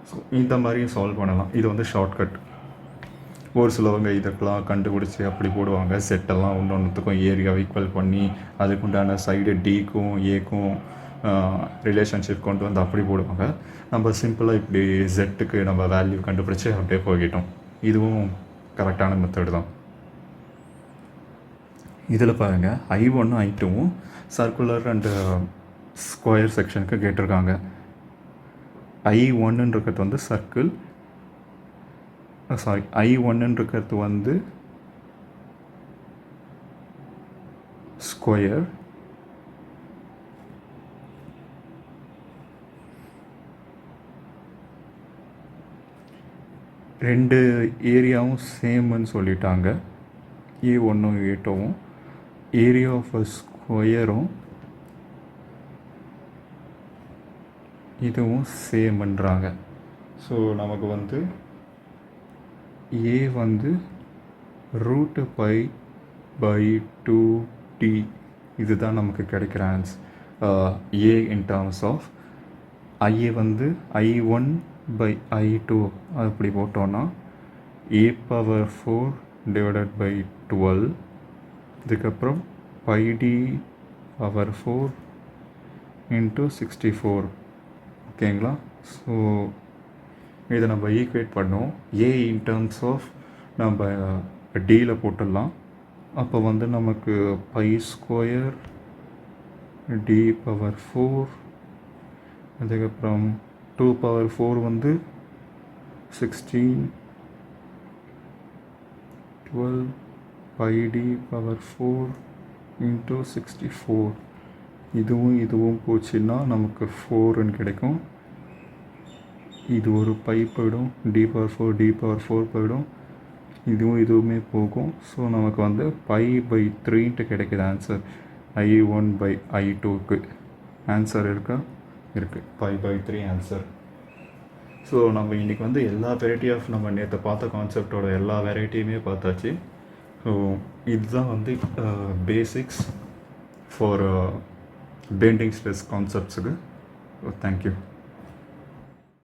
So இந்த மாதிரியும் சால்வ் பண்ணலாம். இது வந்து ஷார்ட்கட். ஒரு சிலவங்க இதுக்கெலாம் கண்டுபிடிச்சி அப்படி போடுவாங்க, செட்டெல்லாம் ஒன்றுத்துக்கும் ஏரியாவை ஈக்குவல் பண்ணி அதுக்குண்டான சைடு டிக்கும் ஏக்கும் ரிலேஷன்ஷிப் கொண்டு வந்து அப்படி போடுவாங்க. நம்ம சிம்பிளாக இப்படி ஜெட்டுக்கு நம்ம வேல்யூ கண்டுபிடிச்சி அப்படியே போய்கிட்டோம். இதுவும் கரெக்டான மெத்தடு தான். இதில் பாருங்கள், I1 I2 circular and square செக்ஷனுக்கு கேட்டிருக்காங்க. I1 வந்து சர்க்கிள், I1 வந்து ஸ்கொயர், ரெண்டு ஏரியாவும் சேம்னு சொல்லிட்டாங்க. A1 A2 ஏரியா ஆஃப் ஸ்கொயரும் இதுவும் சேம்ன்றாங்க. ஸோ நமக்கு வந்து ஏ வந்து √π/2t இதுதான் நமக்கு கிடைக்கிற answer. A in terms of IA வந்து I1/I2 அப்படி போட்டோன்னா A⁴ / 12, இதுக்கப்புறம் πd⁴ × 64. ஓகேங்களா? ஸோ இதை நம்ம ஈக்குவேட் பண்ணோம். ஏ இன் டர்ம்ஸ் ஆஃப் நம்ம டியில் போட்டுடலாம். அப்போ வந்து நமக்கு π² d⁴, அதுக்கப்புறம் 2⁴ வந்து 16, 12 πd⁴ × 64. இதுவும் போச்சுன்னா நமக்கு 4ன்னு கிடைக்கும். இது ஒரு பை போயிடும், d⁴ போயிடும், இதுவுமே போகும். ஸோ நமக்கு வந்து π/3 கிடைக்குது ஆன்சர். I1/I2க்கு ஆன்சர் இருக்குது π/3 ஆன்சர். ஸோ நம்ம இன்றைக்கி வந்து எல்லா வெரைட்டி ஆஃப் நம்ம நேற்று பார்த்த கான்செப்டோட எல்லா வெரைட்டியுமே பார்த்தாச்சு. ஸோ இதுதான் வந்து பேசிக்ஸ் ஃபார் பெண்டிங் ஸ்ட்ரெஸ் கான்செப்ட்ஸுக்கு. தேங்க்யூ.